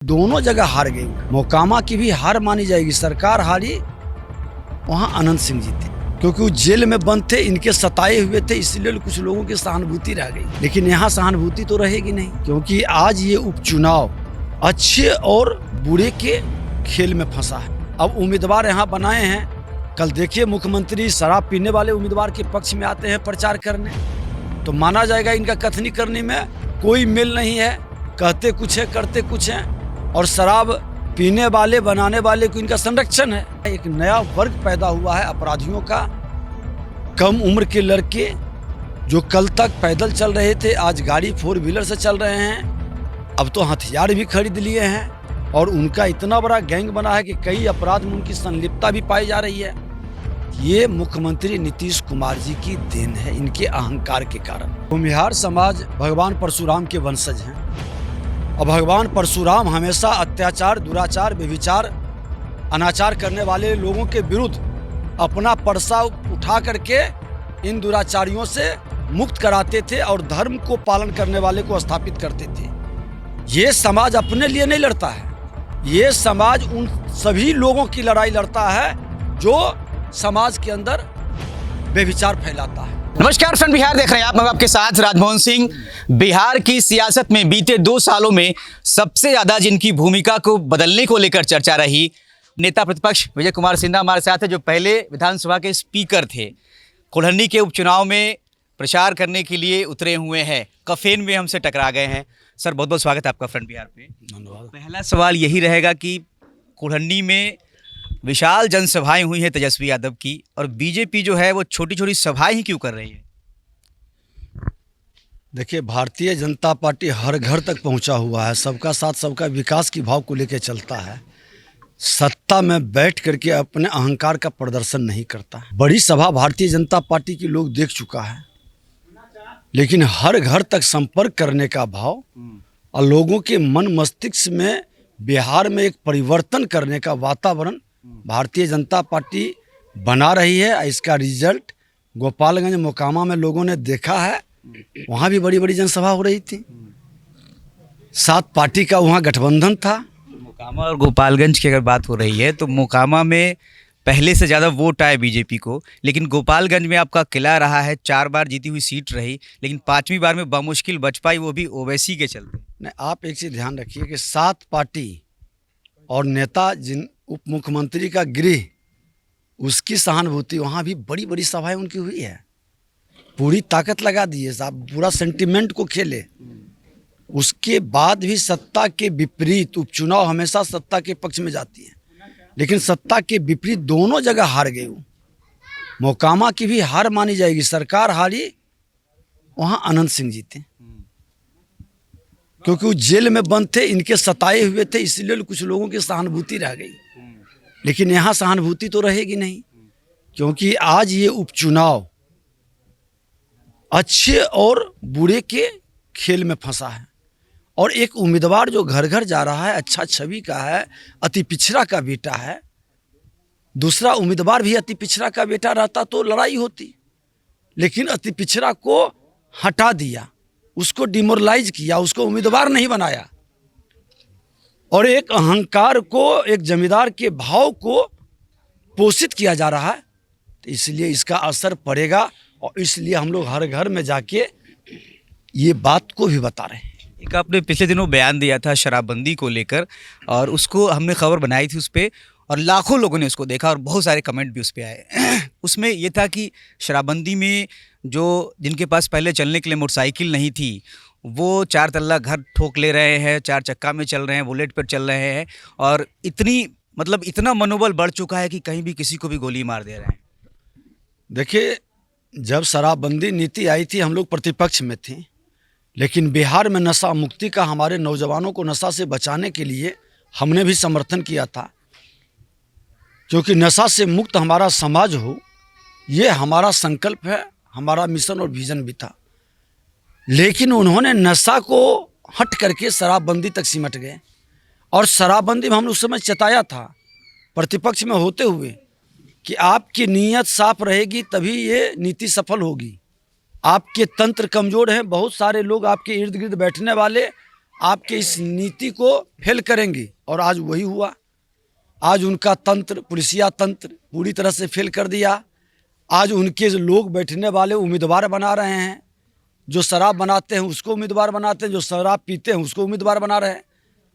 दोनों जगह हार गई। मोकामा की भी हार मानी जाएगी, सरकार हारी, वहाँ अनंत सिंह जी थे क्योंकि वो जेल में बंद थे, इनके सताए हुए थे, इसलिए कुछ लोगों की सहानुभूति रह गई। लेकिन यहाँ सहानुभूति तो रहेगी नहीं, क्योंकि आज ये उपचुनाव अच्छे और बुरे के खेल में फंसा है। अब उम्मीदवार यहाँ बनाए हैं, कल देखिए मुख्यमंत्री शराब पीने वाले उम्मीदवार के पक्ष में आते हैं प्रचार करने, तो माना जाएगा इनका कथनी करने में कोई मेल नहीं है, कहते कुछ है करते कुछ है। और शराब पीने वाले बनाने वाले को इनका संरक्षण है। एक नया वर्ग पैदा हुआ है अपराधियों का। कम उम्र के लड़के जो कल तक पैदल चल रहे थे आज गाड़ी 4 व्हीलर से चल रहे हैं, अब तो हथियार भी खरीद लिए हैं और उनका इतना बड़ा गैंग बना है कि कई अपराध में उनकी संलिप्तता भी पाई जा रही है। ये मुख्यमंत्री नीतीश कुमार जी की देन है, इनके अहंकार के कारण। भूमिहार समाज भगवान परशुराम के वंशज हैं और भगवान परशुराम हमेशा अत्याचार, दुराचार, व्यभिचार, अनाचार करने वाले लोगों के विरुद्ध अपना परसा उठा करके इन दुराचारियों से मुक्त कराते थे और धर्म को पालन करने वाले को स्थापित करते थे। ये समाज अपने लिए नहीं लड़ता है, ये समाज उन सभी लोगों की लड़ाई लड़ता है जो समाज के अंदर व्यभिचार फैलाता है। नमस्कार फ्रेंड, बिहार देख रहे हैं आप, मैं आपके साथ राजमोहन सिंह। बिहार की सियासत में बीते 2 सालों में सबसे ज्यादा जिनकी भूमिका को बदलने को लेकर चर्चा रही, नेता प्रतिपक्ष विजय कुमार सिन्हा हमारे साथ है, जो पहले विधानसभा के स्पीकर थे। कुल्हनी के उपचुनाव में प्रचार करने के लिए उतरे हुए हैं, कफेन में हमसे टकरा गए हैं। सर बहुत बहुत स्वागत है आपका फ्रंट बिहार पे। धन्यवाद। पहला सवाल यही रहेगा कि कुल्हनी में विशाल जनसभाएं हुई हैं तेजस्वी यादव की, और बीजेपी जो है वो छोटी छोटी सभाएं ही क्यों कर रही है? देखिए, भारतीय जनता पार्टी हर घर तक पहुंचा हुआ है, सबका साथ सबका विकास की भाव को लेकर चलता है। सत्ता में बैठ करके अपने अहंकार का प्रदर्शन नहीं करता। बड़ी सभा भारतीय जनता पार्टी की लोग देख चुका है, लेकिन हर घर तक संपर्क करने का भाव और लोगों के मन मस्तिष्क में बिहार में एक परिवर्तन करने का वातावरण भारतीय जनता पार्टी बना रही है। इसका रिजल्ट गोपालगंज मोकामा में लोगों ने देखा है, वहाँ भी बड़ी बड़ी जनसभा हो रही थी। 7 पार्टी का वहाँ गठबंधन था। मोकामा और गोपालगंज की अगर बात हो रही है तो मोकामा में पहले से ज़्यादा वोट आए बीजेपी को, लेकिन गोपालगंज में आपका किला रहा है, 4 बार जीती हुई सीट रही, लेकिन 5वीं बार में बामुश्किल बच पाई, वो भी ओवैसी के चलते। नहीं, आप एक चीज़ ध्यान रखिए कि 7 पार्टी और नेता जिन उप मुख्यमंत्री का गृह, उसकी सहानुभूति, वहाँ भी बड़ी बड़ी सभाएं उनकी हुई है। पूरी ताकत लगा दी है साहब, पूरा सेंटिमेंट को खेले। उसके बाद भी सत्ता के विपरीत, उपचुनाव हमेशा सत्ता के पक्ष में जाती है, लेकिन सत्ता के विपरीत दोनों जगह हार गई। वो मोकामा की भी हार मानी जाएगी, सरकार हारी, वहाँ अनंत सिंह जी थे क्योंकि वो जेल में बंद थे, इनके सताए हुए थे, इसलिए कुछ लोगों की सहानुभूति रह गई। लेकिन यहाँ सहानुभूति तो रहेगी नहीं, क्योंकि आज ये उपचुनाव अच्छे और बुरे के खेल में फंसा है। और एक उम्मीदवार जो घर घर जा रहा है, अच्छा छवि का है, अति पिछड़ा का बेटा है। दूसरा उम्मीदवार भी अति पिछड़ा का बेटा रहता तो लड़ाई होती, लेकिन अति पिछड़ा को हटा दिया, उसको डिमोरलाइज किया, उसको उम्मीदवार नहीं बनाया, और एक अहंकार को, एक जमींदार के भाव को पोषित किया जा रहा है। तो इसलिए इसका असर पड़ेगा, और इसलिए हम लोग हर घर में जाके ये बात को भी बता रहे हैं। एक आपने पिछले दिनों बयान दिया था शराबबंदी को लेकर, और उसको हमने खबर बनाई थी उस पर, और लाखों लोगों ने उसको देखा और बहुत सारे कमेंट भी उस पर आए। उसमें ये था कि शराबबंदी में जो जिनके पास पहले चलने के लिए मोटरसाइकिल नहीं थी, वो 4 तल्ला घर ठोक ले रहे हैं, 4 चक्का में चल रहे हैं, बुलेट पर चल रहे हैं, और इतना मनोबल बढ़ चुका है कि कहीं भी किसी को भी गोली मार दे रहे हैं। देखिए, जब शराबबंदी नीति आई थी हम लोग प्रतिपक्ष में थे, लेकिन बिहार में नशा मुक्ति का, हमारे नौजवानों को नशा से बचाने के लिए हमने भी समर्थन किया था, क्योंकि नशा से मुक्त हमारा समाज हो, ये हमारा संकल्प है, हमारा मिशन और विजन भी था। लेकिन उन्होंने नशा को हट करके शराबबंदी तक सिमट गए, और शराबबंदी में हमने उस समय चताया था प्रतिपक्ष में होते हुए कि आपकी नीयत साफ रहेगी तभी ये नीति सफल होगी। आपके तंत्र कमज़ोर हैं, बहुत सारे लोग आपके इर्द गिर्द बैठने वाले आपके इस नीति को फेल करेंगी। और आज वही हुआ। आज उनका तंत्र, पुलिसिया तंत्र पूरी तरह से फेल कर दिया। आज उनके जो लोग बैठने वाले उम्मीदवार बना रहे हैं, जो शराब बनाते हैं उसको उम्मीदवार बनाते हैं, जो शराब पीते हैं उसको उम्मीदवार बना रहे हैं।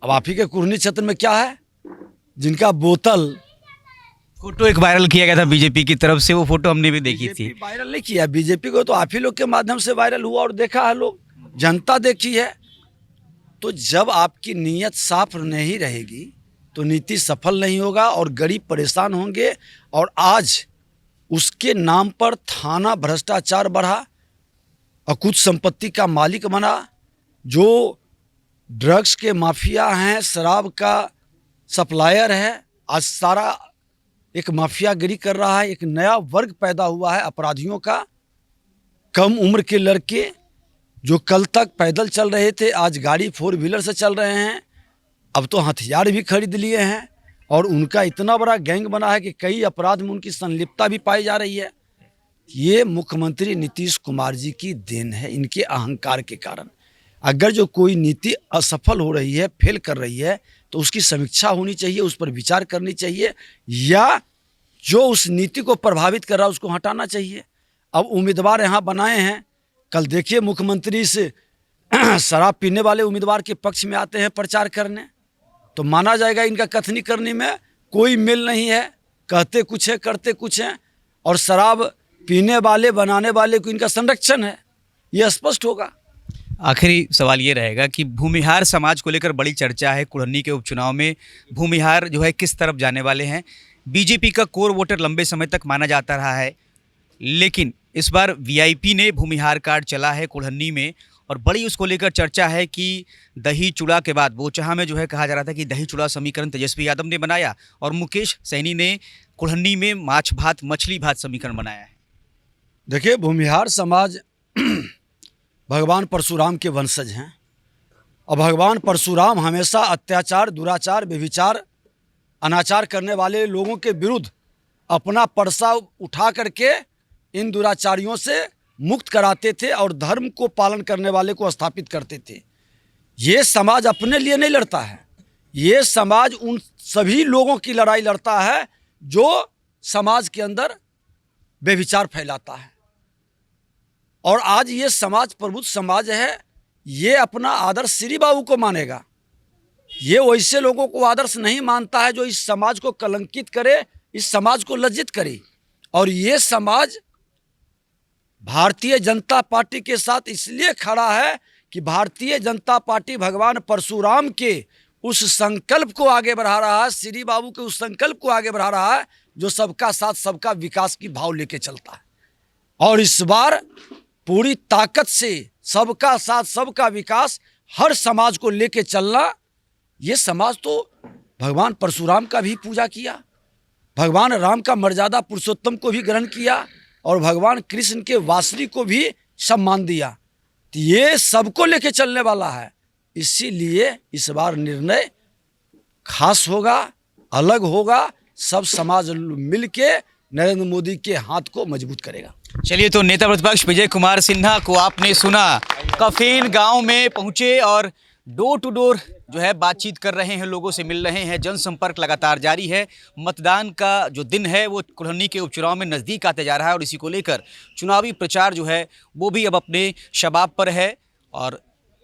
अब आप ही के कुरनी क्षेत्र में क्या है, जिनका बोतल, फोटो एक वायरल किया गया था बीजेपी की तरफ से, वो फोटो हमने भी देखी थी। वायरल नहीं किया बीजेपी को, तो आप ही लोग के माध्यम से वायरल हुआ और देखा है लोग, जनता देखी है। तो जब आपकी नीयत साफ नहीं रहेगी तो नीति सफल नहीं होगा और गरीब परेशान होंगे। और आज उसके नाम पर थाना भ्रष्टाचार बढ़ा और कुछ संपत्ति का मालिक बना। जो ड्रग्स के माफिया हैं, शराब का सप्लायर है, आज सारा एक माफियागिरी कर रहा है। एक नया वर्ग पैदा हुआ है अपराधियों का। कम उम्र के लड़के जो कल तक पैदल चल रहे थे आज गाड़ी 4 व्हीलर से चल रहे हैं, अब तो हथियार भी खरीद लिए हैं। और उनका इतना बड़ा गैंग बना है कि कई अपराध में उनकी संलिप्तता भी पाई जा रही है। ये मुख्यमंत्री नीतीश कुमार जी की देन है, इनके अहंकार के कारण। अगर जो कोई नीति असफल हो रही है, फेल कर रही है, तो उसकी समीक्षा होनी चाहिए, उस पर विचार करनी चाहिए, या जो उस नीति को प्रभावित कर रहा है उसको हटाना चाहिए। अब उम्मीदवार यहाँ बनाए हैं, कल देखिए मुख्यमंत्री से शराब पीने वाले उम्मीदवार के पक्ष में आते हैं प्रचार करने, तो माना जाएगा इनका कथनी करने में कोई मेल नहीं है। कहते कुछ है, करते कुछ हैं। और शराब पीने वाले, बनाने वाले को इनका संरक्षण है, ये स्पष्ट होगा। आखिरी सवाल ये रहेगा कि भूमिहार समाज को लेकर बड़ी चर्चा है। कुढ़नी के उपचुनाव में भूमिहार जो है किस तरफ जाने वाले हैं। बीजेपी का कोर वोटर लंबे समय तक माना जाता रहा है, लेकिन इस बार वीआईपी ने भूमिहार कार्ड चला है कुढ़नी में, और बड़ी उसको लेकर चर्चा है कि दही चूड़ा के बाद बोचहा में जो है कहा जा रहा था कि दही चूड़ा समीकरण तेजस्वी यादव ने बनाया और मुकेश सैनी ने कुढ़नी में माछ भात मछली भात समीकरण बनाया है। देखिए, भूमिहार समाज भगवान परशुराम के वंशज हैं और भगवान परशुराम हमेशा अत्याचार, दुराचार, व्यभिचार, अनाचार करने वाले लोगों के विरुद्ध अपना परसा उठा करके इन दुराचारियों से मुक्त कराते थे और धर्म को पालन करने वाले को स्थापित करते थे। ये समाज अपने लिए नहीं लड़ता है, ये समाज उन सभी लोगों की लड़ाई लड़ता है जो समाज के अंदर व्यभिचार फैलाता है। और आज ये समाज प्रबुद्ध समाज है, ये अपना आदर्श श्री बाबू को मानेगा। ये वैसे लोगों को आदर्श नहीं मानता है जो इस समाज को कलंकित करे, इस समाज को लज्जित करे। और ये समाज भारतीय जनता पार्टी के साथ इसलिए खड़ा है कि भारतीय जनता पार्टी भगवान परशुराम के उस संकल्प को आगे बढ़ा रहा है, श्री बाबू के उस संकल्प को आगे बढ़ा रहा है जो सबका साथ सबका विकास की भाव लेके चलता है। और इस बार पूरी ताकत से सबका साथ सबका विकास, हर समाज को लेके चलना। ये समाज तो भगवान परशुराम का भी पूजा किया, भगवान राम का मर्यादा पुरुषोत्तम को भी ग्रहण किया और भगवान कृष्ण के वासरी को भी सम्मान दिया। तो ये सबको लेके चलने वाला है, इसीलिए इस बार निर्णय खास होगा, अलग होगा। सब समाज मिलके नरेंद्र मोदी के हाथ को मजबूत करेगा। चलिए, तो नेता प्रतिपक्ष विजय कुमार सिन्हा को आपने सुना। कफीन गांव में पहुंचे और डोर टू डोर जो है बातचीत कर रहे हैं, लोगों से मिल रहे हैं। जनसंपर्क लगातार जारी है। मतदान का जो दिन है वो कुढ़नी के उपचुनाव में नज़दीक आते जा रहा है और इसी को लेकर चुनावी प्रचार जो है वो भी अब अपने शबाब पर है। और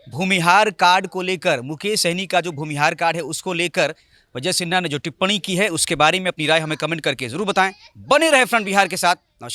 भूमिहार कार्ड को लेकर, मुकेश सहनी का जो भूमिहार कार्ड है उसको लेकर विजय सिन्हा ने जो टिप्पणी की है उसके बारे में अपनी राय हमें कमेंट करके ज़रूर बताएं। बने रहे फ्रंट बिहार के साथ। नमस्कार।